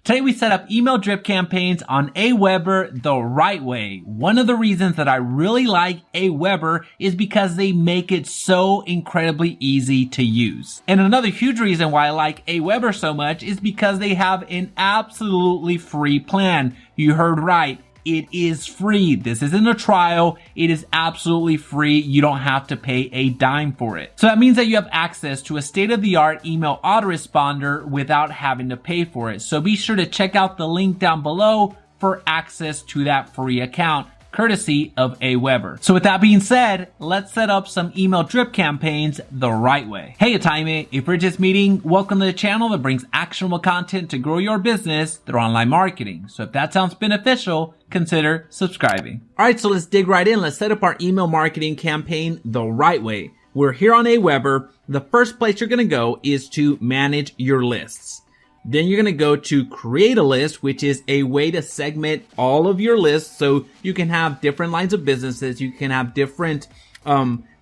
Today we set up email drip campaigns on AWEBER the right way. One of the reasons that I really like AWEBER is because they make it so incredibly easy to use. And another huge reason why I like AWEBER so much is because they have an absolutely free plan. You heard right. It is free. This isn't a trial. It is absolutely free. You don't have to pay a dime for it. So that means that you have access to a state-of-the-art email autoresponder without having to pay for it. So be sure to check out the link down below for access to that free account, courtesy of AWEBER. So with that being said, let's set up some email drip campaigns the right way. Hey, it's Jaime. If we're just meeting, welcome to the channel that brings actionable content to grow your business through online marketing. So if that sounds beneficial, consider subscribing. All right, so let's dig right in. Let's set up our email marketing campaign the right way. We're here on AWEBER. The first place you're going to go is to manage your lists. Then you're going to go to create a list, which is a way to segment all of your lists. So you can have different lines of businesses. You can have different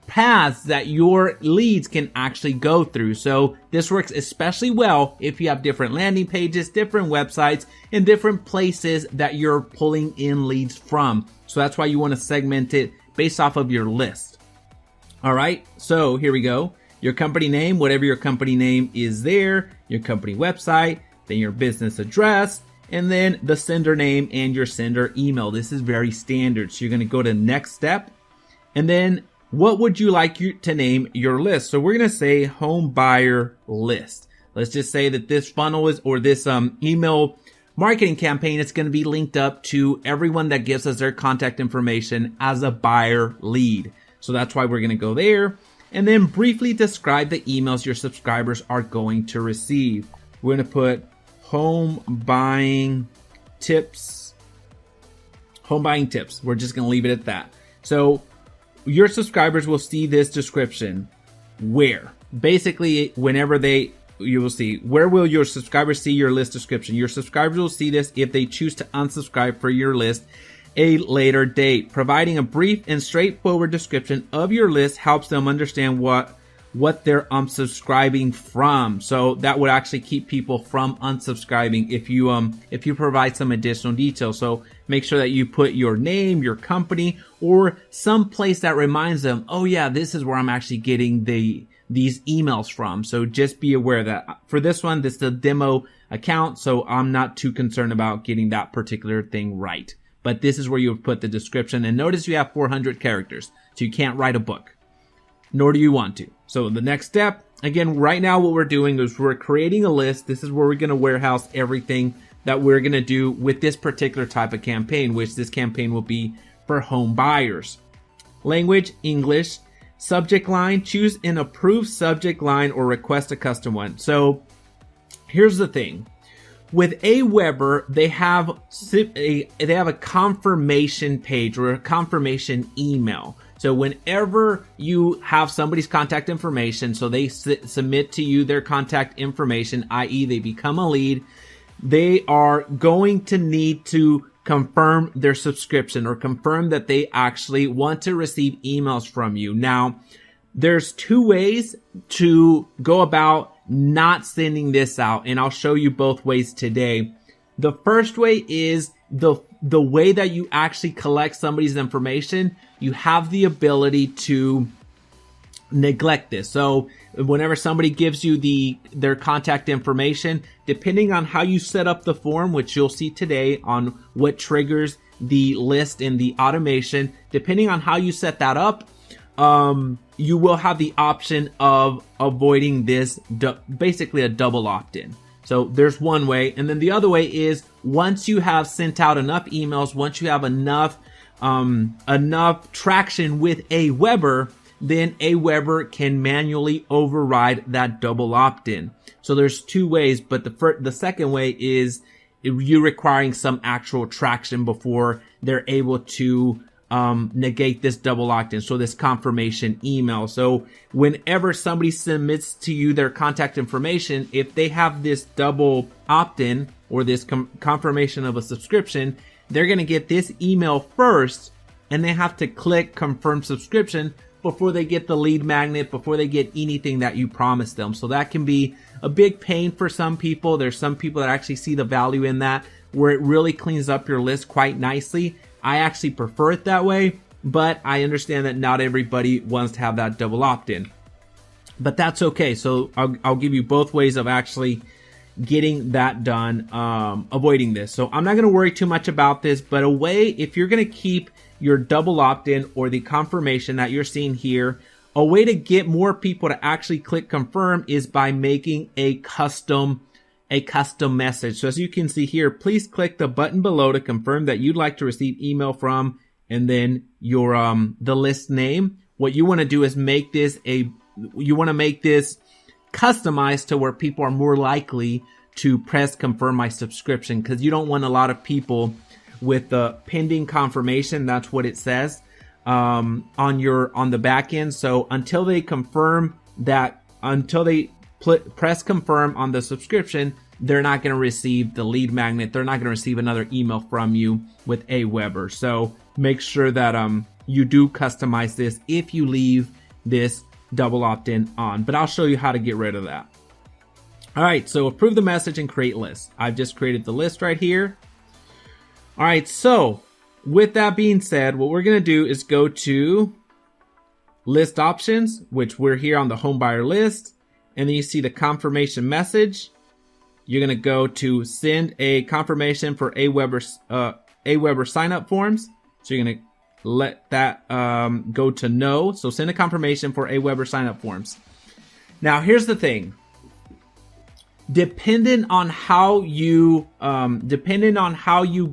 paths that your leads can actually go through. So this works especially well if you have different landing pages, different websites, and different places that you're pulling in leads from. So that's why you want to segment it based off of your list. All right. So here we go. Your company name, whatever your company name is there, your company website, then your business address, and then the sender name and your sender email. This is very standard. So you're going to go to next step. And then what would you like to name your list? So we're going to say home buyer list. Let's just say that this funnel is, or this email marketing campaign is going to be linked up to everyone that gives us their contact information as a buyer lead. So that's why we're going to go there. And then briefly describe the emails your subscribers are going to receive. We're going to put home buying tips. Home buying tips. We're just going to leave it at that. So your subscribers will see this description. Where? Basically, whenever you will see, where will your subscribers see your list description? Your subscribers will see this if they choose to unsubscribe for your list a later date. Providing a brief and straightforward description of your list helps them understand what they're unsubscribing from. So that would actually keep people from unsubscribing if you provide some additional details. So make sure that you put your name, your company, or some place that reminds them, oh yeah, this is where I'm actually getting these emails from. So just be aware that for this one, this is a demo account, so I'm not too concerned about getting that particular thing right. But this is where you would put the description. And notice you have 400 characters, so you can't write a book, nor do you want to. So the next step, again, right now what we're doing is we're creating a list. This is where we're going to warehouse everything that we're going to do with this particular type of campaign, which this campaign will be for home buyers. Language, English. Subject line, choose an approved subject line or request a custom one. So here's the thing. With AWEBER, they have a confirmation page or a confirmation email. So whenever you have somebody's contact information, so they submit to you their contact information, i.e. they become a lead, they are going to need to confirm their subscription or confirm that they actually want to receive emails from you. Now, there's two ways to go about not sending this out, and I'll show you both ways today. The first way is the way that you actually collect somebody's information. You have the ability to neglect this. So whenever somebody gives you their contact information, depending on how you set up the form, which you'll see today on what triggers the list and the automation, depending on how you set that up, you will have the option of avoiding this, basically a double opt-in. So there's one way. And then the other way is once you have sent out enough emails, once you have enough traction with AWEBER, then AWEBER can manually override that double opt-in. So there's two ways, but the second way is you requiring some actual traction before they're able to negate this double opt-in, so this confirmation email. So whenever somebody submits to you their contact information, if they have this double opt-in or this confirmation of a subscription, they're going to get this email first, and they have to click confirm subscription before they get the lead magnet, before they get anything that you promised them. So that can be a big pain for some people. There's some people that actually see the value in that, where it really cleans up your list quite nicely. I actually prefer it that way, but I understand that not everybody wants to have that double opt-in. But that's okay. So I'll give you both ways of actually getting that done, avoiding this. So I'm not going to worry too much about this, but a way, if you're going to keep your double opt-in or the confirmation that you're seeing here, a way to get more people to actually click confirm is by making a custom message. So as you can see here, please click the button below to confirm that you'd like to receive email from, and then your the list name. What you want to do is make this customized to where people are more likely to press confirm my subscription, because you don't want a lot of people with the pending confirmation. That's what it says on the back end. So until they confirm that, until they press confirm on the subscription, they're not going to receive the lead magnet. They're not going to receive another email from you with AWEBER. So make sure that you do customize this if you leave this double opt-in on, but I'll show you how to get rid of that. All right, so approve the message and create list. I've just created the list right here. All right, so with that being said, what we're going to do is go to list options, which we're here on the home buyer list, and then you see the confirmation message. You're going to go to send a confirmation for AWEBER sign up forms. So you're going to let that go to no. So send a confirmation for AWEBER sign up forms. Now here's the thing. Depending on how you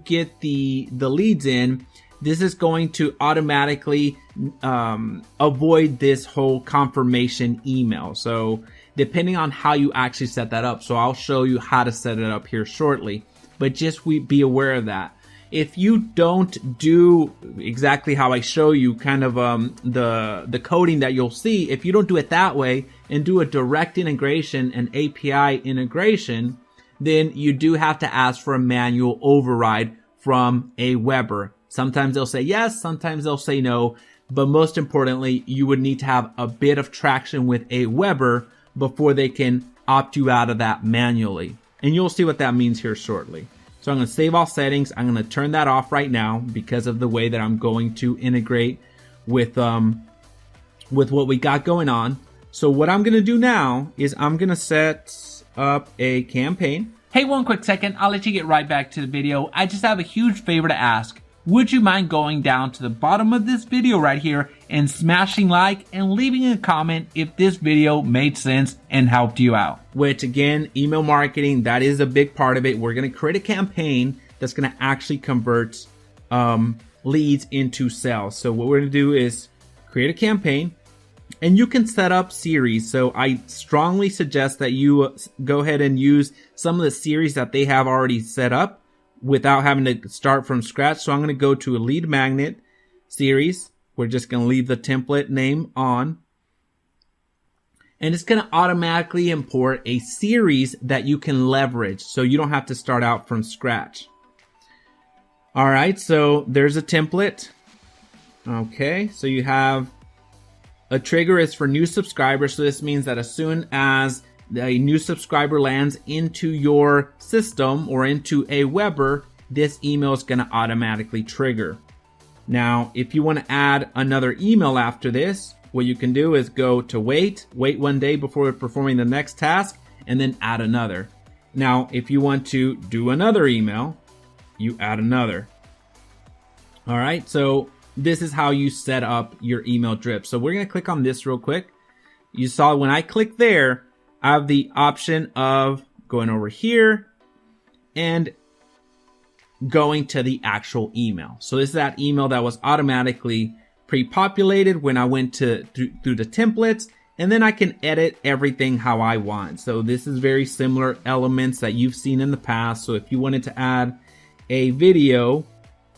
get the leads in, this is going to automatically avoid this whole confirmation email. So depending on how you actually set that up. So I'll show you how to set it up here shortly, but just be aware of that. If you don't do exactly how I show you, kind of the coding that you'll see, if you don't do it that way and do a direct integration and API integration, then you do have to ask for a manual override from AWEBER. Sometimes they'll say yes, sometimes they'll say no, but most importantly, you would need to have a bit of traction with AWEBER before they can opt you out of that manually. And you'll see what that means here shortly. So I'm going to save all settings. I'm going to turn that off right now because of the way that I'm going to integrate with what we got going on. So what I'm going to do now is I'm going to set up a campaign. Hey, one quick second. I'll let you get right back to the video. I just have a huge favor to ask. Would you mind going down to the bottom of this video right here and smashing like and leaving a comment if this video made sense and helped you out? Which again, email marketing, that is a big part of it. We're going to create a campaign that's going to actually convert leads into sales. So what we're going to do is create a campaign, and you can set up series. So I strongly suggest that you go ahead and use some of the series that they have already set up without having to start from scratch. So I'm going to go to a lead magnet series. We're just going to leave the template name on. And it's going to automatically import a series that you can leverage. So you don't have to start out from scratch. All right, so there's a template. Okay, so you have a trigger is for new subscribers. So this means that as soon as a new subscriber lands into your system or into AWEBER, this email is going to automatically trigger. Now, if you want to add another email after this, what you can do is go to wait 1 day before performing the next task, and then add another. Now, if you want to do another email, you add another. All right, so this is how you set up your email drip. So we're going to click on this real quick. You saw when I click there, I have the option of going over here and going to the actual email. So this is that email that was automatically pre-populated when I went through the templates, and then I can edit everything how I want. So this is very similar elements that you've seen in the past. So if you wanted to add a video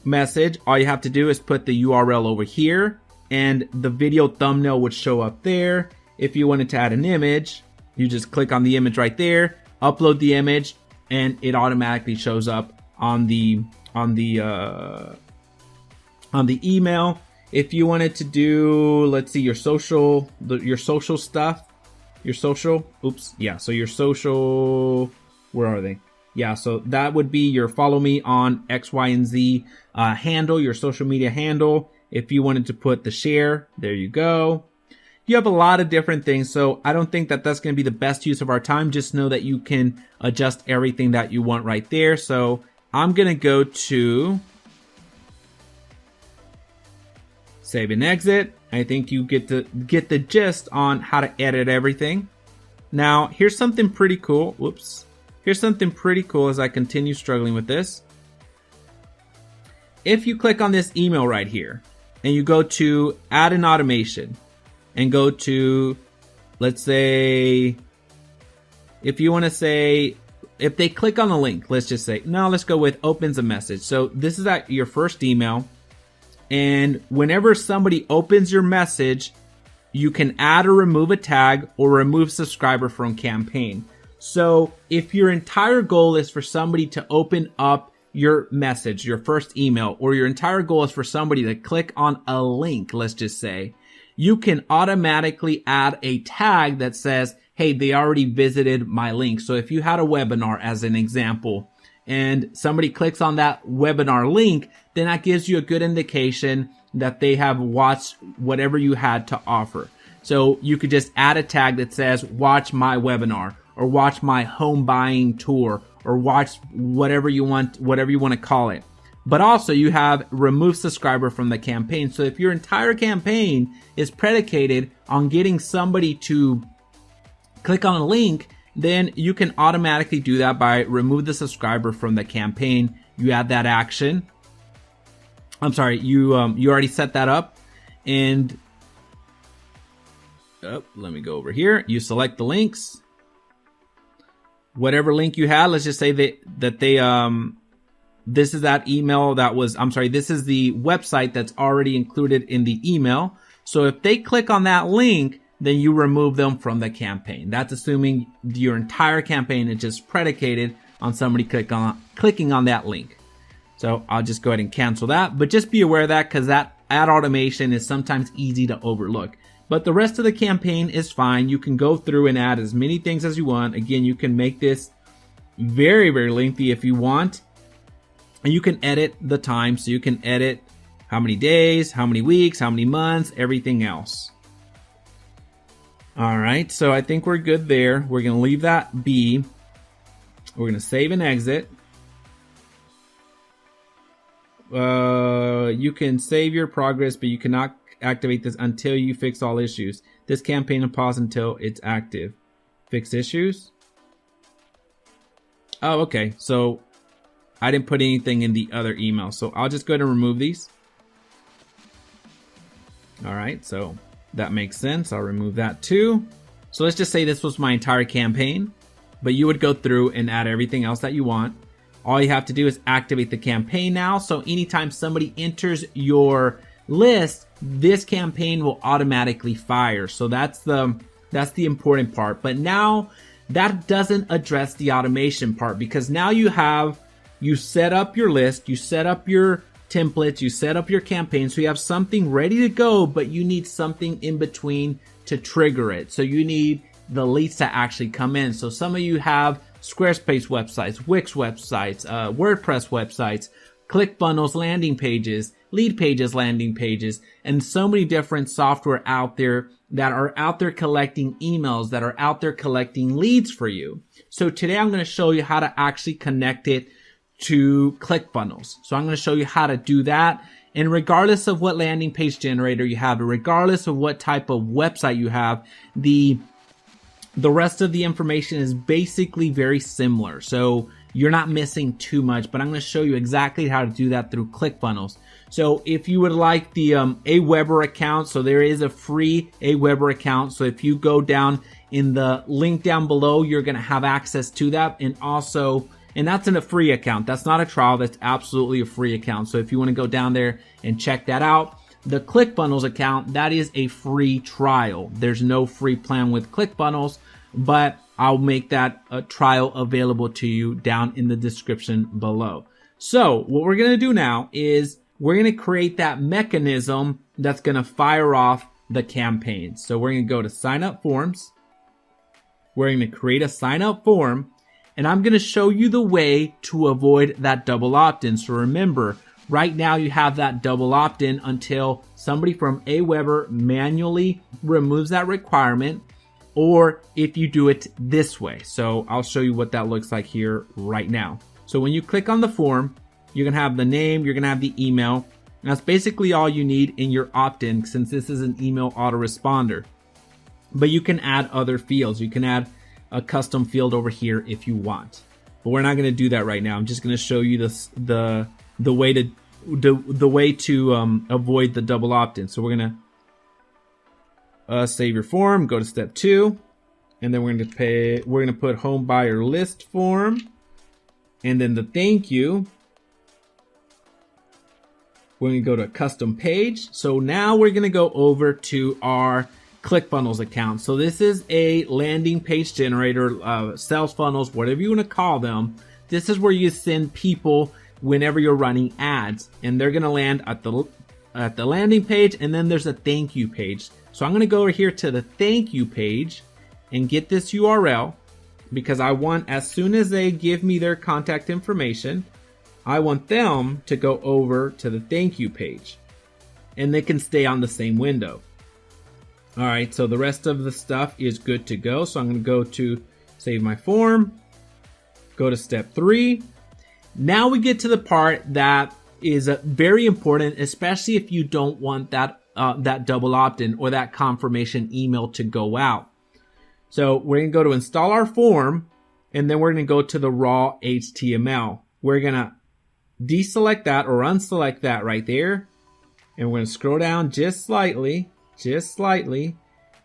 message, all you have to do is put the URL over here and the video thumbnail would show up there. If you wanted to add an image, you just click on the image right there, upload the image, and it automatically shows up on the email. If you wanted to do, let's see, your social stuff, so your social, where are they? Yeah, so that would be your follow me on X, Y, and Z handle, your social media handle. If you wanted to put the share, there you go. You have a lot of different things, so I don't think that that's going to be the best use of our time. Just know that you can adjust everything that you want right there. So I'm going to go to save and exit. I think you get the gist on how to edit everything. Now, here's something pretty cool. Whoops. Here's something pretty cool as I continue struggling with this. If you click on this email right here and you go to add an automation and go to, let's say, if you want to say, if they click on the link, let's just say, no, let's go with opens a message. So this is at your first email. And whenever somebody opens your message, you can add or remove a tag or remove subscriber from campaign. So if your entire goal is for somebody to open up your message, your first email, or your entire goal is for somebody to click on a link, let's just say, you can automatically add a tag that says, hey, they already visited my link. So if you had a webinar as an example, and somebody clicks on that webinar link, then that gives you a good indication that they have watched whatever you had to offer. So you could just add a tag that says, watch my webinar, or watch my home buying tour, or watch whatever you want to call it. But also you have remove subscriber from the campaign. So if your entire campaign is predicated on getting somebody to click on a link, then you can automatically do that by remove the subscriber from the campaign. You add that action. I'm sorry, you already set that up, and let me go over here. You select the links, whatever link you had. Let's just say that they this is that email that was, this is the website that's already included in the email. So if they click on that link, then you remove them from the campaign. That's assuming your entire campaign is just predicated on somebody clicking on that link. So I'll just go ahead and cancel that, but just be aware of that because that ad automation is sometimes easy to overlook. But the rest of the campaign is fine. You can go through and add as many things as you want. Again, you can make this very, very lengthy if you want. And you can edit the time. So you can edit how many days, how many weeks, how many months, everything else. All right, so I think we're good there. We're going to leave that be. We're going to save and exit. You can save your progress, but you cannot activate this until you fix all issues. This campaign will pause until it's active. Fix issues. Oh, okay. So I didn't put anything in the other email. So I'll just go ahead and remove these. All right, so that makes sense. I'll remove that too. So let's just say this was my entire campaign, but you would go through and add everything else that you want. All you have to do is activate the campaign now. So anytime somebody enters your list, this campaign will automatically fire. So that's the important part. But now that doesn't address the automation part, because now you set up your list, you set up your templates, you set up your campaign, so you have something ready to go, but you need something in between to trigger it. So you need the leads to actually come in. So some of you have Squarespace websites, Wix websites, WordPress websites, ClickFunnels landing pages, lead pages landing pages, and so many different software out there that are out there collecting emails, that are out there collecting leads for you. So today I'm going to show you how to actually connect it to ClickFunnels. So I'm going to show you how to do that. And regardless of what landing page generator you have, regardless of what type of website you have, the rest of the information is basically very similar. So you're not missing too much, but I'm going to show you exactly how to do that through ClickFunnels. So if you would like the AWEBER account, so there is a free AWEBER account. So if you go down in the link down below, you're going to have access to that. And that's in a free account. That's not a trial. That's absolutely a free account. So if you want to go down there and check that out, the ClickFunnels account, that is a free trial. There's no free plan with ClickFunnels, but I'll make that trial available to you down in the description below. So what we're going to do now is we're going to create that mechanism that's going to fire off the campaign. So we're going to go to sign up forms. We're going to create a sign up form, and I'm going to show you the way to avoid that double opt-in. So remember, right now you have that double opt-in until somebody from AWeber manually removes that requirement, or if you do it this way. So I'll show you what that looks like here right now. So when you click on the form, you're going to have the name, you're going to have the email. And that's basically all you need in your opt-in, since this is an email autoresponder. But you can add other fields. You can add a custom field over here if you want. But we're not going to do that right now. I'm just going to show you the way to avoid the double opt-in. So we're going to save your form, go to step 2, and then we're going to put home buyer list form, and then the thank you. We're going to go to a custom page. So now we're going to go over to our ClickFunnels account. So this is a landing page generator, sales funnels, whatever you want to call them. This is where you send people whenever you're running ads, and they're going to land at the landing page, and then there's a thank you page. So I'm going to go over here to the thank you page and get this URL, because I want, as soon as they give me their contact information, I want them to go over to the thank you page, and they can stay on the same window. All right, so the rest of the stuff is good to go. So I'm going to go to save my form, go to step 3. Now we get to the part that is very important, especially if you don't want that double opt-in or that confirmation email to go out. So we're going to go to install our form, and then we're going to go to the raw HTML. We're going to deselect that or unselect that right there, and we're going to scroll down just slightly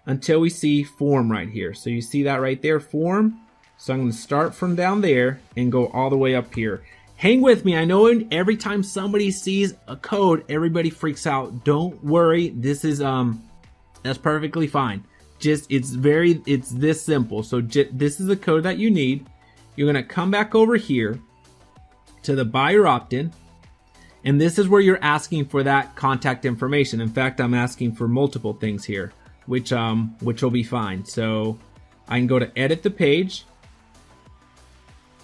until we see form right here. So you see that right there, form. So I'm going to start from down there and go all the way up here. Hang with me. I know every time somebody sees a code, everybody freaks out. Don't worry. This is that's perfectly fine. It's this simple. So this is the code that you need. You're going to come back over here to the buyer opt-in, and this is where you're asking for that contact information. In fact, I'm asking for multiple things here, which will be fine. So I can go to edit the page,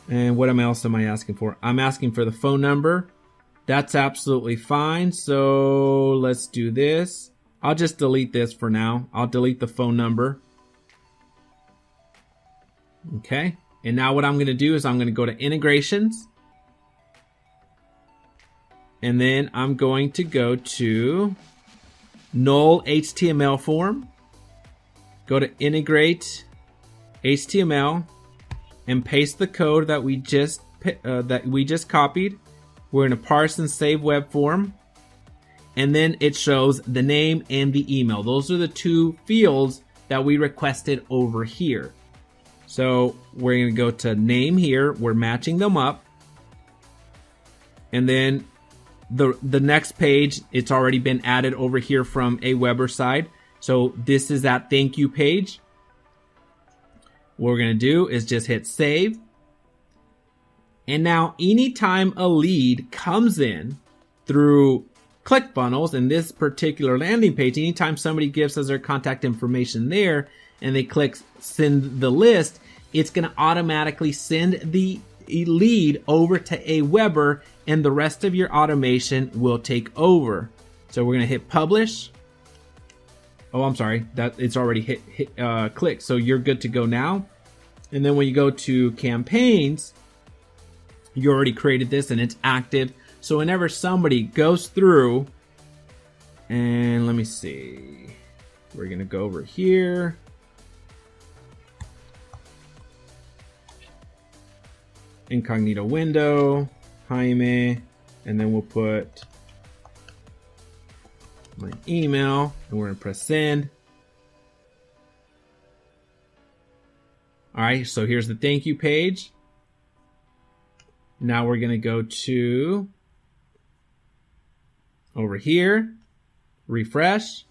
and what else am I asking for? I'm asking for the phone number. That's absolutely fine. So let's do this. I'll just delete this for now. I'll delete the phone number. Okay, and now what I'm going to do is I'm going to go to integrations. And then I'm going to go to null HTML form, go to integrate HTML, and paste the code that we just copied. We're going to parse and save web form, and then it shows the name and the email. Those are the 2 fields that we requested over here. So we're going to go to name here. We're matching them up, and then the next page, it's already been added over here from AWeber side. So this is that thank you page. What we're going to do is just hit save. And now anytime a lead comes in through ClickFunnels in this particular landing page, anytime somebody gives us their contact information there and they click send the list, it's going to automatically send the lead over to AWeber, and the rest of your automation will take over. So we're going to hit publish. Oh, I'm sorry, that it's already hit click. So you're good to go now. And then when you go to campaigns, you already created this and it's active. So whenever somebody goes through, and let me see, we're going to go over here. Incognito window, Jaime, and then we'll put my email, and we're going to press send. All right, so here's the thank you page. Now we're going to go to over here, refresh.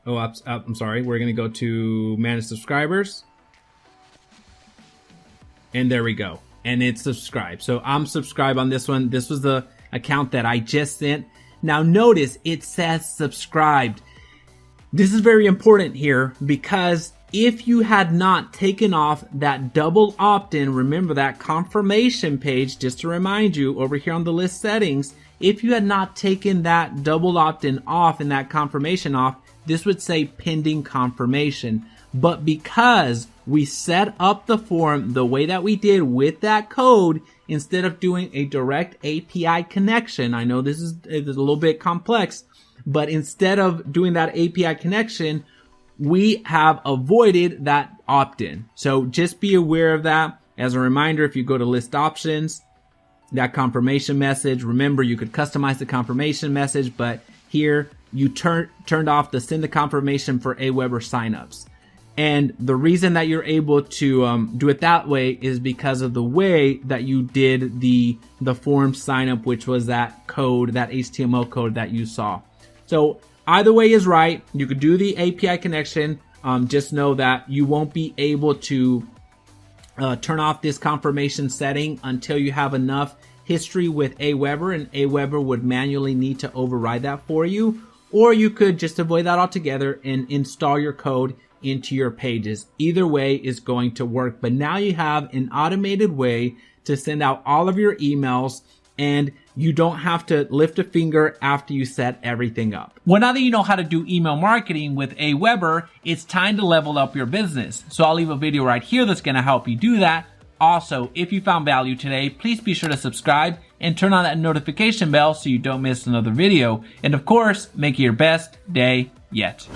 Oh, I'm sorry. We're going to go to manage subscribers. And there we go. and it's subscribed. So I'm subscribed on this one. This was the account that I just sent. Now notice it says subscribed. This is very important here because if you had not taken off that double opt-in, remember that confirmation page, just to remind you over here on the list settings, if you had not taken that double opt-in off and that confirmation off, this would say pending confirmation. But because we set up the form the way that we did with that code, instead of doing a direct API connection, I know this is a little bit complex, but instead of doing that API connection, we have avoided that opt-in. So just be aware of that. As a reminder, if you go to list options, that confirmation message, remember you could customize the confirmation message, but here you turned off the send the confirmation for AWeber signups. And the reason that you're able to do it that way is because of the way that you did the form sign up, which was that code, that HTML code that you saw. So either way is right. You could do the API connection. Just know that you won't be able to turn off this confirmation setting until you have enough history with AWeber, and AWeber would manually need to override that for you. Or you could just avoid that altogether and install your code into your pages. Either way is going to work, but now you have an automated way to send out all of your emails, and you don't have to lift a finger after you set everything up. Well, now that you know how to do email marketing with AWeber, it's time to level up your business. So I'll leave a video right here that's going to help you do that. Also, if you found value today, please be sure to subscribe and turn on that notification bell so you don't miss another video. And of course, make it your best day yet.